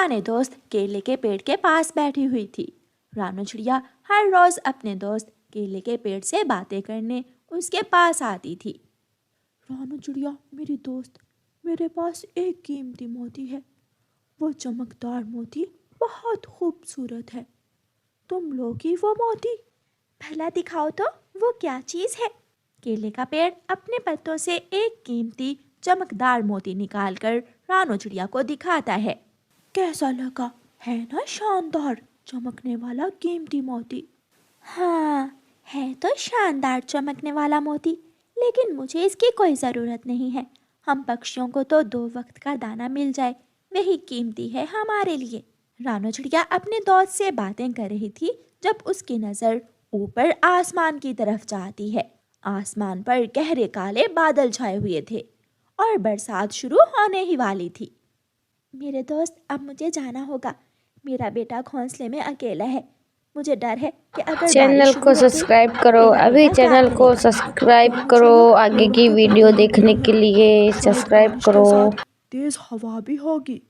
पुराने दोस्त केले के पेड़ के पास बैठी हुई थी। रानू चिड़िया हर रोज अपने दोस्त केले के पेड़ से बातें करने उसके पास आती थी। रानू चिड़िया मेरी दोस्त, मेरे पास एक कीमती मोती है। वो चमकदार मोती बहुत खूबसूरत है। तुम लोगी वो मोती? भला दिखाओ तो वो क्या चीज़ है। केले का पेड़ अपने पत्तों से एक कीमती चमकदार मोती निकालकर रानू चिड़िया को दिखाता है। कैसा लगा? है ना शानदार चमकने वाला कीमती मोती? हाँ, है तो शानदार चमकने वाला मोती, लेकिन मुझे इसकी कोई ज़रूरत नहीं है। हम पक्षियों को तो 2 वक्त का दाना मिल जाए, वही कीमती है हमारे लिए। रानू चिड़िया अपने दोस्त से बातें कर रही थी जब उसकी नज़र ऊपर आसमान की तरफ जाती है। आसमान पर गहरे काले बादल छाए हुए थे और बरसात शुरू होने ही वाली थी। मेरे दोस्त, अब मुझे जाना होगा। मेरा बेटा घोंसले में अकेला है। मुझे डर है कि अगर चैनल को सब्सक्राइब करो, अभी चैनल को सब्सक्राइब करो। आगे की वीडियो देखने के लिए सब्सक्राइब करो। तेज हवा भी होगी।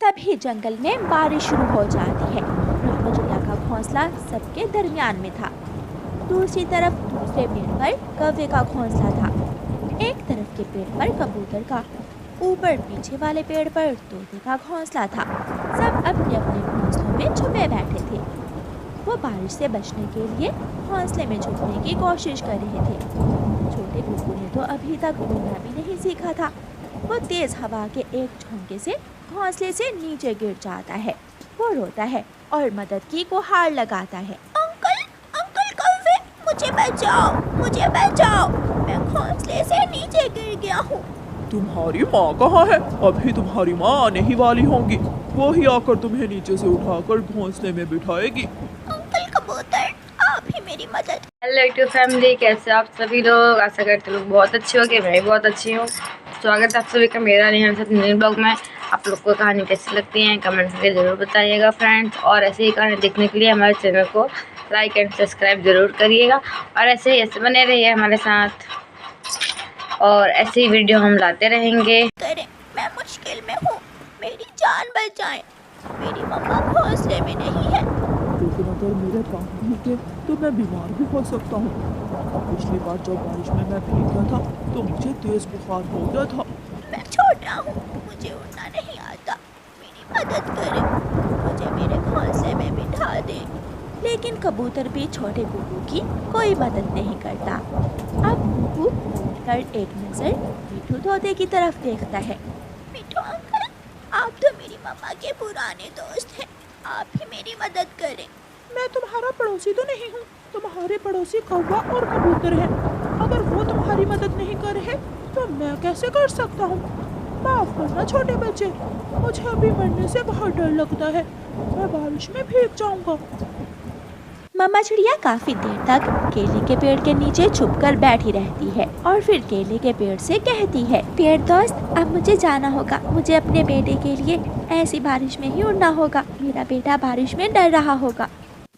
तभी जंगल में बारिश शुरू हो जाती है। रानू चिड़िया का घोंसला सबके दरमियान में था। दूसरी तरफ दूसरे पेड़ पर कौवे का घोंसला था। एक तरफ के पेड़ पर कबूतर का, ऊपर पीछे वाले पेड़ पर तोते का घोंसला था। सब अपने अपने घोंसलों में छुपे बैठे थे। वो बारिश से बचने के लिए घोंसले में छुपने की कोशिश कर रहे थे। छोटे कुकू ने तो अभी तक उड़ना भी नहीं सीखा था। वो तेज हवा के एक झोंके से घोंसले से नीचे गिर जाता है। वो रोता है और मदद की गुहार लगाता है। अंकल, अंकल कौवे, मुझे बचाओ, मुझे बचाओ, मैं घोंसले से नीचे गिर गया हूँ। तुम्हारी माँ कहाँ है? अभी तुम्हारी माँ आने ही वाली होंगी। वो ही आकर तुम्हें नीचे से उठाकर घोंसले में बिठाएगी। अंकल कबूतर, आप ही मेरी मदद। हेलो यूट्यूब फैमिली, कैसे आप सभी लोग? आशा करते लोग बहुत अच्छे हो गए, मैं भी बहुत अच्छी हूँ। स्वागत है आप सभी का मेरा नए ब्लॉग में। आप लोग को कहानी कैसी लगती है कमेंट करके ज़रूर बताइएगा फ्रेंड्स। और ऐसे ही कहानी देखने के लिए हमारे चैनल को लाइक एंड सब्सक्राइब ज़रूर करिएगा। और ऐसे ही ऐसे बने रहिए हमारे साथ, और ऐसे ही वीडियो हम लाते रहेंगे। मैं मुश्किल में हूँ, मेरी जान बचाएं। मेरी मम्मा घोंसले में नहीं है। लेकिन अगर मेरे पाँव भीगे तो मैं बीमार भी हो सकता हूँ। पिछली बार जब बारिश में मैं भीग गया था तो मुझे तेज बुखार हो गया था। मैं छोटा हूँ, मुझे उड़ना नहीं आता। मेरी मदद करें, मुझे मेरे घोंसले में बिठा दें। लेकिन कबूतर भी छोटे कुकू की कोई मदद नहीं करता। अब कुकू उड़कर एक नज़र मिठू तोते की तरफ देखता है। मिठू अंकल, आप तो मेरी मम्मा के पुराने दोस्त हैं। आप ही मेरी मदद करें। मैं तुम्हारा पड़ोसी तो नहीं हूँ, तुम्हारे पड़ोसी कौवा और कबूतर हैं। अगर वो तुम्हारी मदद नहीं कर रहे तो मैं कैसे कर सकता हूँ? माफ करना छोटे बच्चे, मुझे अभी मरने से बहुत डर लगता है। मैं बारिश में भीग जाऊंगा। मम्मा चिड़िया काफी देर तक केले के पेड़ के नीचे छुपकर बैठी रहती है और फिर केले के पेड़ से कहती है, पेड़ दोस्त, अब मुझे जाना होगा। मुझे अपने बेटे के लिए ऐसी बारिश में ही उड़ना होगा। मेरा बेटा बारिश में डर रहा होगा।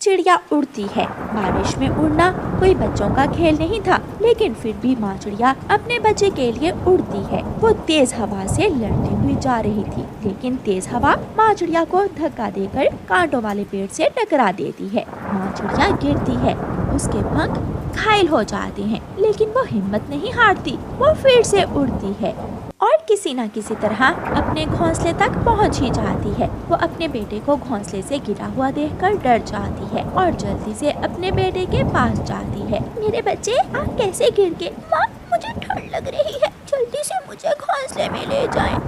चिड़िया उड़ती है। बारिश में उड़ना कोई बच्चों का खेल नहीं था, लेकिन फिर भी माँ चिड़िया अपने बच्चे के लिए उड़ती है। वो तेज हवा से लड़ती हुई जा रही थी, लेकिन तेज हवा माँ चिड़िया को धक्का देकर कांटों वाले पेड़ से टकरा देती है। माँ चिड़िया गिरती है, उसके पंख घायल हो जाते हैं, लेकिन वो हिम्मत नहीं हारती। वो फिर से उड़ती है और किसी न किसी तरह अपने घोंसले तक पहुंच ही जाती है। वो अपने बेटे को घोंसले से गिरा हुआ देखकर डर जाती है और जल्दी से अपने बेटे के पास जाती है। मेरे बच्चे, आप कैसे गिर गए? माँ, मुझे ठंड लग रही है, जल्दी से मुझे घोंसले में ले जाएं।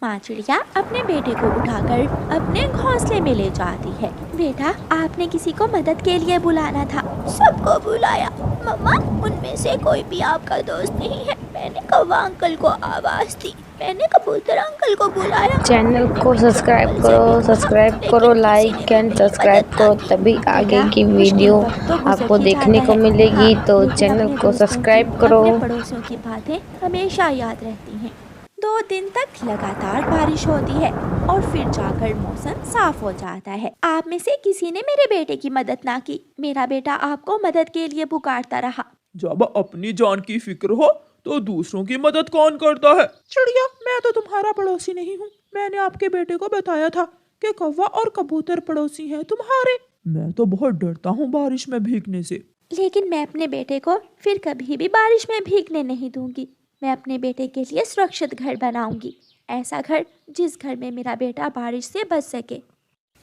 माँ चिड़िया अपने बेटे को उठाकर अपने घोंसले में ले जाती है। बेटा, आपने किसी को मदद के लिए बुलाना था। सबको बुलाया मम्मा, उनमें से कोई भी आपका दोस्त नहीं है। मैंने कौवा अंकल को आवाज दी, मैंने कबूतर अंकल को बुलाया। चैनल को सब्सक्राइब करो, लाइक एंड सब्सक्राइब करो, तभी आगे की वीडियो आपको देखने को मिलेगी। तो चैनल को सब्सक्राइब करो। अपने पड़ोसियों की बातें हमेशा याद रहती हैं। 2 दिन तक लगातार बारिश होती है और फिर जाकर मौसम साफ हो जाता है। आप में से किसी ने मेरे बेटे की मदद ना की। मेरा बेटा आपको मदद के लिए पुकारता रहा। जब अपनी जान की फिक्र हो तो दूसरों की मदद कौन करता है? चिड़िया, मैं तो तुम्हारा पड़ोसी नहीं हूँ। मैंने आपके बेटे को बताया था कि कौवा और कबूतर पड़ोसी हैं तुम्हारे। मैं तो बहुत डरता हूँ बारिश में भीगने से। लेकिन मैं अपने बेटे को फिर कभी भी बारिश में भीगने नहीं दूंगी। मैं अपने बेटे के लिए सुरक्षित घर बनाऊंगी, ऐसा घर जिस घर में मेरा बेटा बारिश से बच सके।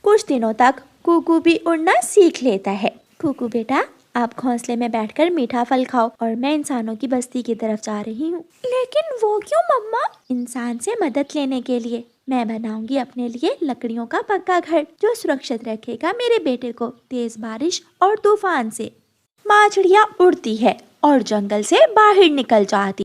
कुछ दिनों तक कुकू भी उड़ना सीख लेता है। कुकू बेटा, आप घोंसले में बैठकर मीठा फल खाओ और मैं इंसानों की बस्ती की तरफ जा रही हूँ। लेकिन वो क्यों मम्मा? इंसान से मदद लेने के लिए। मैं बनाऊंगी अपने लिए लकड़ियों का पक्का घर जो सुरक्षित रखेगा मेरे बेटे को तेज बारिश और तूफान से। माँ चिड़िया उड़ती है और जंगल से बाहर निकल जाती।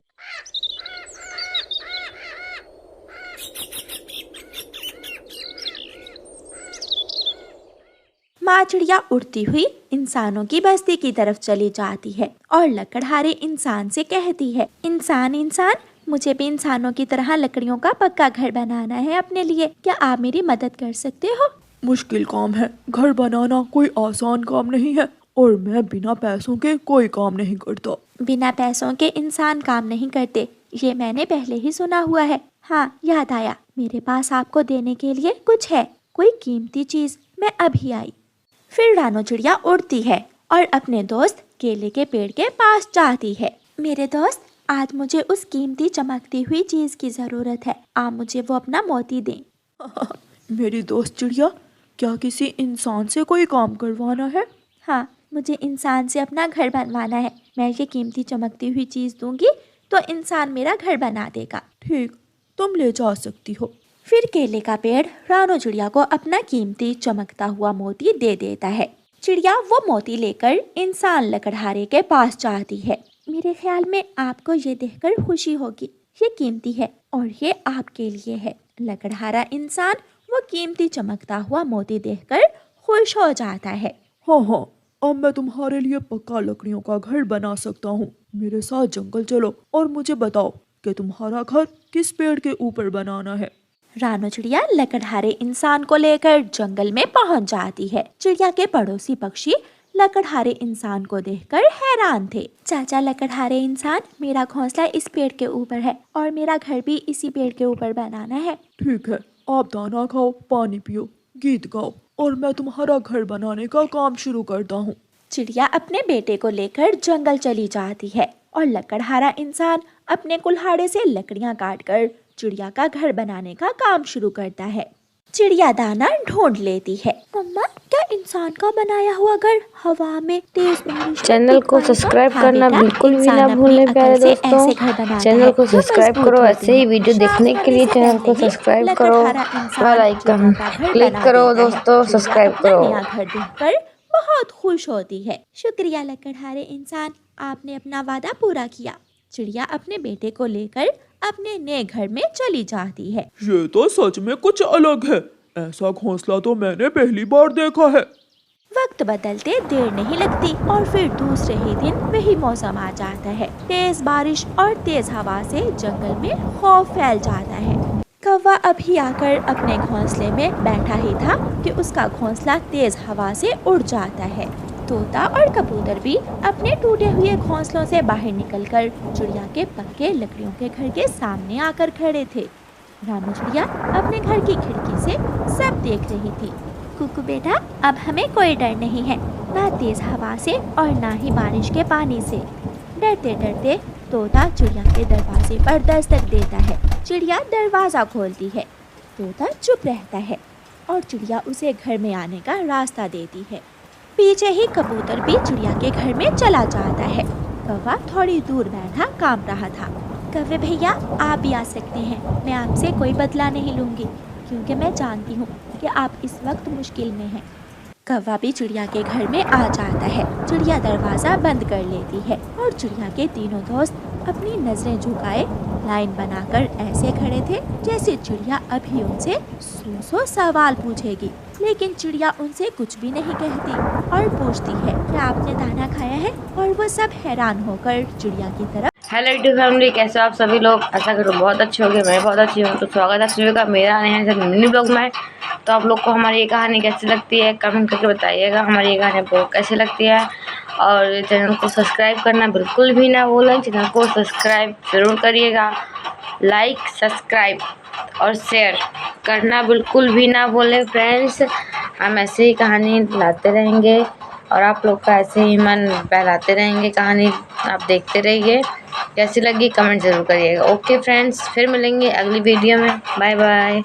माँ चिड़िया उड़ती हुई इंसानों की बस्ती की तरफ चली जाती है और लकड़हारे इंसान से कहती है, इंसान इंसान, मुझे भी इंसानों की तरह लकड़ियों का पक्का घर बनाना है अपने लिए। क्या आप मेरी मदद कर सकते हो? मुश्किल काम है, घर बनाना कोई आसान काम नहीं है और मैं बिना पैसों के कोई काम नहीं करता। बिना पैसों के इंसान काम नहीं करते, ये मैंने पहले ही सुना हुआ है। हाँ, याद आया, मेरे पास आपको देने के लिए कुछ है, कोई कीमती चीज। मैं अभी आई। फिर रानो चिड़िया उड़ती है और अपने दोस्त केले के पेड़ के पास जाती है। मेरे दोस्त, आज मुझे उस कीमती चमकती हुई चीज की जरूरत है, आप मुझे वो अपना मोती दें। मेरी दोस्त चिड़िया, क्या किसी इंसान से कोई काम करवाना है? हाँ, मुझे इंसान से अपना घर बनवाना है। मैं ये कीमती चमकती हुई चीज दूंगी तो इंसान मेरा घर बना देगा। ठीक, तुम ले जा सकती हो। फिर केले का पेड़ रानो चिड़िया को अपना कीमती चमकता हुआ मोती दे देता है। चिड़िया वो मोती लेकर इंसान लकड़हारे के पास जाती है। मेरे ख्याल में आपको ये देखकर खुशी होगी, ये कीमती है और ये आपके लिए है। लकड़हारा इंसान वो कीमती चमकता हुआ मोती देखकर खुश हो जाता है। हाँ, अब मैं तुम्हारे लिए पक्का लकड़ियों का घर बना सकता हूँ। मेरे साथ जंगल चलो और मुझे बताओ कि तुम्हारा घर किस पेड़ के ऊपर बनाना है। रानो चिड़िया लकड़हारे इंसान को लेकर जंगल में पहुंच जाती है। चिड़िया के पड़ोसी पक्षी लकड़हारे इंसान को देखकर हैरान थे। चाचा लकड़हारे इंसान, मेरा घोंसला इस पेड़ के ऊपर है और मेरा घर भी इसी पेड़ के ऊपर बनाना है। ठीक है, आप दाना खाओ, पानी पियो, गीत गाओ और मैं तुम्हारा घर बनाने का काम शुरू करता हूँ। चिड़िया अपने बेटे को लेकर जंगल चली जाती है और लकड़हारा इंसान अपने कुल्हाड़े से लकड़ियाँ काटकर चिड़िया का घर बनाने का काम शुरू करता है। चिड़िया दाना ढूंढ लेती है। मम्मा, क्या इंसान का बनाया हुआ घर हवा में तेज बारिश? चैनल को सब्सक्राइब करना बिल्कुल भी ना भूलने प्यारे दोस्तों। चैनल को सब्सक्राइब करो, ऐसे ही वीडियो देखने के लिए चैनल को सब्सक्राइब करो, बेल आइकन क्लिक करो दोस्तों, सब्सक्राइब करो। नया घर देखकर बहुत खुश होती है। शुक्रिया लकड़हारे इंसान, आपने अपना वादा पूरा किया। चिड़िया अपने बेटे को लेकर अपने नए घर में चली जाती है। ये तो सच में कुछ अलग है, ऐसा घोंसला तो मैंने पहली बार देखा है। वक्त बदलते देर नहीं लगती और फिर दूसरे ही दिन वही मौसम आ जाता है। तेज बारिश और तेज हवा से जंगल में खौफ फैल जाता है। कौवा अभी आकर अपने घोंसले में बैठा ही था कि उसका घोंसला तेज हवा से उड़ जाता है। तोता और कबूतर भी अपने टूटे हुए घोंसलों से बाहर निकलकर चिड़िया के पक्के लकड़ियों के घर के सामने आकर खड़े थे। रानो चिड़िया अपने घर की खिड़की से सब देख रही थी। कुकू बेटा, अब हमें कोई डर नहीं है, ना तेज हवा से और ना ही बारिश के पानी से। डरते डरते तोता चिड़िया के दरवाजे पर दस्तक देता है। चिड़िया दरवाज़ा खोलती है। तोता चुप रहता है और चिड़िया उसे घर में आने का रास्ता देती है। पीछे ही कबूतर भी चिड़िया के घर में चला जाता है। कौवा थोड़ी दूर बैठा काम रहा था। कौवे भैया, आप भी आ सकते हैं, मैं आपसे कोई बदला नहीं लूँगी क्योंकि मैं जानती हूँ कि आप इस वक्त मुश्किल में हैं। कौवा भी चिड़िया के घर में आ जाता है। चिड़िया दरवाज़ा बंद कर लेती है और चिड़िया के तीनों दोस्त अपनी नज़रें झुकाए लाइन बनाकर ऐसे खड़े थे जैसे चिड़िया अभी उनसे 100 सवाल पूछेगी। लेकिन चिड़िया उनसे कुछ भी नहीं कहती और पूछती है, क्या आपने दाना खाया है? और वो सब हैरान होकर चिड़िया की तरफ। हेलो यूट्यूब फैमिली, कैसे हो आप सभी लोग? आशा करो बहुत अच्छे होंगे, मैं बहुत अच्छी हूँ। तो स्वागत है आप सभी का मेरा मिनी ब्लॉग में। तो आप लोग को हमारी ये कहानी कैसी लगती है कमेंट करके बताइएगा। हमारी ये कहानी आपको कैसी लगती है और चैनल को सब्सक्राइब करना बिल्कुल भी ना भूलें। चैनल को सब्सक्राइब ज़रूर करिएगा, लाइक, सब्सक्राइब और शेयर करना बिल्कुल भी ना भूलें फ्रेंड्स। हम ऐसे ही कहानी लाते रहेंगे और आप लोग का ऐसे ही मन बहलाते रहेंगे। कहानी आप देखते रहिए। कैसी लगी कमेंट ज़रूर करिएगा। ओके फ्रेंड्स, फिर मिलेंगे अगली वीडियो में। Bye bye.